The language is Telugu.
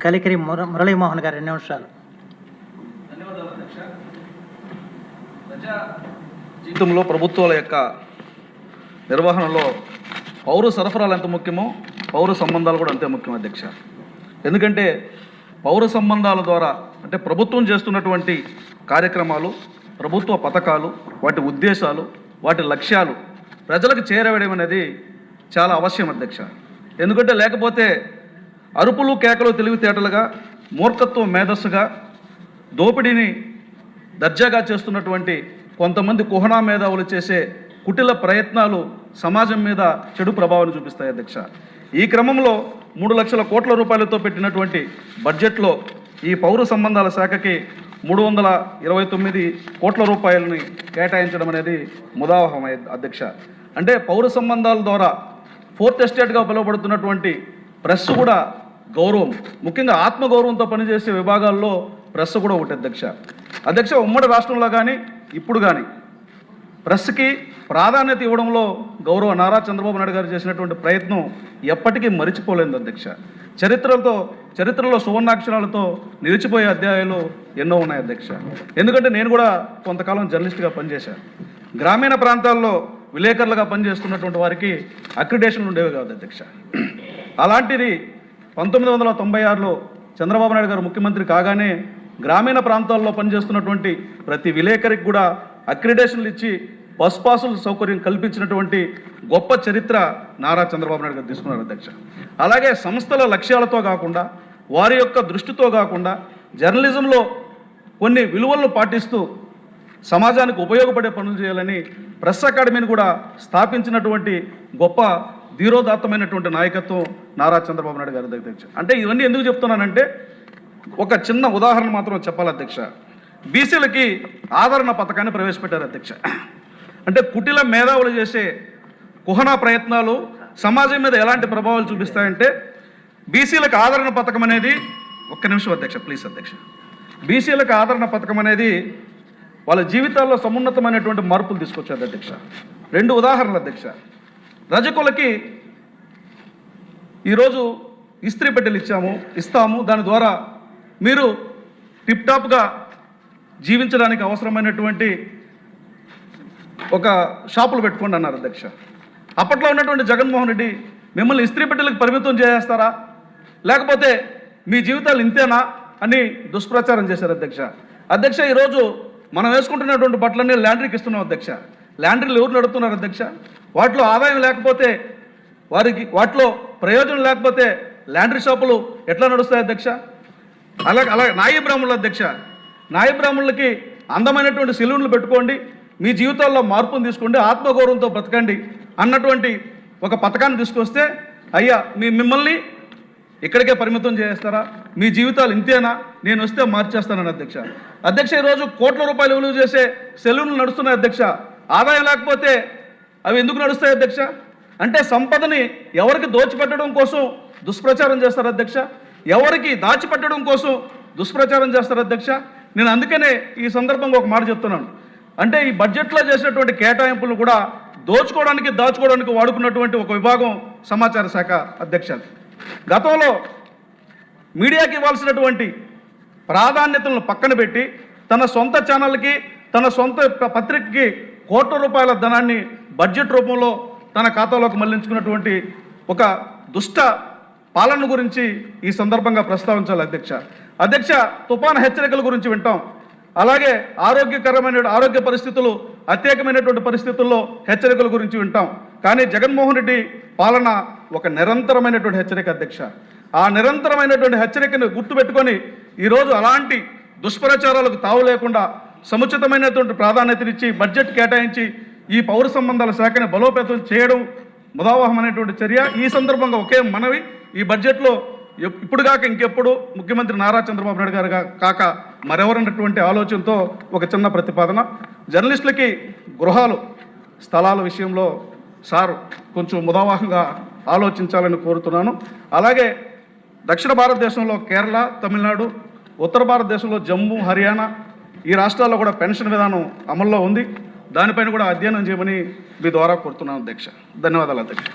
కలికిరి మురళీమోహన్ గారు 2 నిమిషాలు. ధన్యవాదాలు అధ్యక్ష. ప్రజా జీవితంలో ప్రభుత్వాల యొక్క నిర్వహణలో పౌర సరఫరాలు ఎంత ముఖ్యమో పౌర సంబంధాలు కూడా అంతే ముఖ్యం అధ్యక్ష. ఎందుకంటే పౌర సంబంధాల ద్వారా అంటే ప్రభుత్వం చేస్తున్నటువంటి కార్యక్రమాలు, ప్రభుత్వ పథకాలు, వాటి ఉద్దేశాలు, వాటి లక్ష్యాలు ప్రజలకు చేరవేయడం అనేది చాలా అవశ్యం అధ్యక్ష. ఎందుకంటే లేకపోతే అరుపులు కేకలు తెలివితేటలుగా, మూర్ఖత్వం మేధస్సుగా, దోపిడీని దర్జాగా చేస్తున్నటువంటి కొంతమంది కుహనా మేధావులు చేసే కుటిల ప్రయత్నాలు సమాజం మీద చెడు ప్రభావాన్ని చూపిస్తాయి అధ్యక్ష. ఈ క్రమంలో 3 లక్షల కోట్ల రూపాయలతో పెట్టినటువంటి బడ్జెట్లో ఈ పౌర సంబంధాల శాఖకి 329 కోట్ల రూపాయలని కేటాయించడం అనేది ముదావహం అధ్యక్ష. అంటే పౌర సంబంధాల ద్వారా 4th ఎస్టేట్గా పిలువబడుతున్నటువంటి ప్రెస్ కూడా గౌరవం, ముఖ్యంగా ఆత్మగౌరవంతో పనిచేసే విభాగాల్లో ప్రెస్ కూడా ఒకటి అధ్యక్ష. ఉమ్మడి రాష్ట్రంలో కానీ ఇప్పుడు కానీ ప్రెస్కి ప్రాధాన్యత ఇవ్వడంలో గౌరవ నారా చంద్రబాబు నాయుడు గారు చేసినటువంటి ప్రయత్నం ఎప్పటికీ మరిచిపోలేదు అధ్యక్ష. చరిత్రలో సువర్ణాక్షరాలతో నిలిచిపోయే అధ్యాయాలు ఎన్నో ఉన్నాయి అధ్యక్ష. ఎందుకంటే నేను కూడా కొంతకాలం జర్నలిస్ట్గా పనిచేశాను. గ్రామీణ ప్రాంతాల్లో విలేకరులుగా పనిచేస్తున్నటువంటి వారికి అక్రిడేషన్లు ఉండేవి కాదు అధ్యక్ష. అలాంటిది 1996లో చంద్రబాబు నాయుడు గారు ముఖ్యమంత్రి కాగానే గ్రామీణ ప్రాంతాల్లో పనిచేస్తున్నటువంటి ప్రతి విలేకరికి కూడా అక్రిడేషన్లు ఇచ్చి బస్ పాసుల సౌకర్యం కల్పించినటువంటి గొప్ప చరిత్ర నారా చంద్రబాబు నాయుడు గారు తీసుకున్నారు అధ్యక్ష. అలాగే సంస్థల లక్ష్యాలతో కాకుండా, వారి యొక్క దృష్టితో కాకుండా జర్నలిజంలో కొన్ని విలువలను పాటిస్తూ సమాజానికి ఉపయోగపడే పనులు చేయాలని ప్రెస్ అకాడమీని కూడా స్థాపించినటువంటి గొప్ప ధీరోదాత్తమైనటువంటి నాయకత్వం నారా చంద్రబాబు నాయుడు గారి అధ్యక్ష. అంటే ఇవన్నీ ఎందుకు చెప్తున్నానంటే ఒక చిన్న ఉదాహరణ మాత్రం చెప్పాలి అధ్యక్ష. బీసీలకి ఆదరణ పథకాన్ని ప్రవేశపెట్టారు అధ్యక్ష. అంటే కుటిల మేధావులు చేసే కుహనా ప్రయత్నాలు సమాజం మీద ఎలాంటి ప్రభావాలు చూపిస్తాయంటే, బీసీలకు ఆదరణ పథకం అనేది, ఒక్క నిమిషం అధ్యక్ష ప్లీజ్ అధ్యక్ష, బీసీలకు ఆదరణ పథకం అనేది వాళ్ళ జీవితాల్లో సమున్నతమైనటువంటి మార్పులు తీసుకొచ్చారు అధ్యక్ష. 2 ఉదాహరణలు అధ్యక్ష. రజకులకి ఈరోజు ఇస్త్రీ పెట్టెలు ఇస్తాము, దాని ద్వారా మీరు టిప్టాప్గా జీవించడానికి అవసరమైనటువంటి ఒక షాపులు పెట్టుకోండి అన్నారు అధ్యక్ష. అప్పట్లో ఉన్నటువంటి జగన్మోహన్ రెడ్డి మిమ్మల్ని ఇస్త్రీ పెట్టెలకు పరిమితం చేస్తారా, లేకపోతే మీ జీవితాలు ఇంతేనా అని దుష్ప్రచారం చేశారు అధ్యక్ష. ఈరోజు మనం వేసుకుంటున్నటువంటి బట్టలన్నీ ల్యాండ్రీకి ఇస్తున్నాం అధ్యక్ష. ల్యాండ్రీలు ఎవరు నడుపుతున్నారు అధ్యక్ష? వాటిలో ఆదాయం లేకపోతే, వాటిలో ప్రయోజనం లేకపోతే ల్యాండ్రీ షాపులు ఎట్లా నడుస్తాయి అధ్యక్ష? అలాగే నాయి బ్రాహ్మణులు అధ్యక్ష, నాయి బ్రాహ్మణులకి అందమైనటువంటి సెలూన్లు పెట్టుకోండి, మీ జీవితాల్లో మార్పును తీసుకోండి, ఆత్మగౌరవంతో బ్రతకండి అన్నటువంటి ఒక పథకాన్ని తీసుకొస్తే, అయ్యా మిమ్మల్ని ఇక్కడికే పరిమితం చేస్తారా, మీ జీవితాలు ఇంతేనా, నేను వస్తే మార్చేస్తానని అధ్యక్ష. ఈరోజు కోట్ల రూపాయలు విలువ చేసే సెలూన్లు నడుస్తున్నాయి అధ్యక్ష. ఆదాయం లేకపోతే అవి ఎందుకు నడుస్తాయి అధ్యక్ష? అంటే సంపదని ఎవరికి దోచిపెట్టడం కోసం దుష్ప్రచారం చేస్తారు అధ్యక్ష, ఎవరికి దాచిపెట్టడం కోసం దుష్ప్రచారం చేస్తారు అధ్యక్ష. నేను అందుకనే ఈ సందర్భంగా ఒక మాట చెప్తున్నాను. అంటే ఈ బడ్జెట్లో చేసినటువంటి కేటాయింపులు కూడా దాచుకోవడానికి వాడుకున్నటువంటి ఒక విభాగం సమాచార శాఖ అధ్యక్ష. గతంలో మీడియాకి ఇవ్వాల్సినటువంటి ప్రాధాన్యతలను పక్కన పెట్టి తన సొంత ఛానల్కి, తన సొంత పత్రికకి కోట్ల రూపాయల ధనాన్ని బడ్జెట్ రూపంలో తన ఖాతాలోకి మళ్లించుకున్నటువంటి ఒక దుష్ట పాలన గురించి ఈ సందర్భంగా ప్రస్తావించాలి అధ్యక్ష. తుఫాను హెచ్చరికల గురించి వింటాం, అలాగే ఆరోగ్య పరిస్థితులు, అత్యేకమైనటువంటి పరిస్థితుల్లో హెచ్చరికల గురించి వింటాం. కానీ జగన్మోహన్ రెడ్డి పాలన ఒక నిరంతరమైనటువంటి హెచ్చరిక అధ్యక్ష. ఆ నిరంతరమైనటువంటి హెచ్చరికను గుర్తుపెట్టుకొని ఈరోజు అలాంటి దుష్ప్రచారాలకు తావు లేకుండా సముచితమైనటువంటి ప్రాధాన్యతనిచ్చి బడ్జెట్ కేటాయించి ఈ పౌర సంబంధాల శాఖని బలోపేతం చేయడం ముదావహమైనటువంటి చర్య. ఈ సందర్భంగా ఒకే మనవి, ఈ బడ్జెట్లో ఇప్పుడు కాక ఇంకెప్పుడు ముఖ్యమంత్రి నారా చంద్రబాబు నాయుడు గారు కాక మరెవరన్నటువంటి ఆలోచనతో ఒక చిన్న ప్రతిపాదన. జర్నలిస్టులకి గృహాలు, స్థలాల విషయంలో సార్ కొంచెం ముదావహంగా ఆలోచించాలని కోరుతున్నాను. అలాగే దక్షిణ భారతదేశంలో కేరళ, తమిళనాడు, ఉత్తర భారతదేశంలో జమ్మూ, హర్యానా, ఈ రాష్ట్రాల్లో కూడా పెన్షన్ విధానం అమల్లో ఉంది. దానిపైన కూడా అధ్యయనం చేయమని మీ ద్వారా కోరుతున్నాను అధ్యక్ష. ధన్యవాదాలు అధ్యక్ష.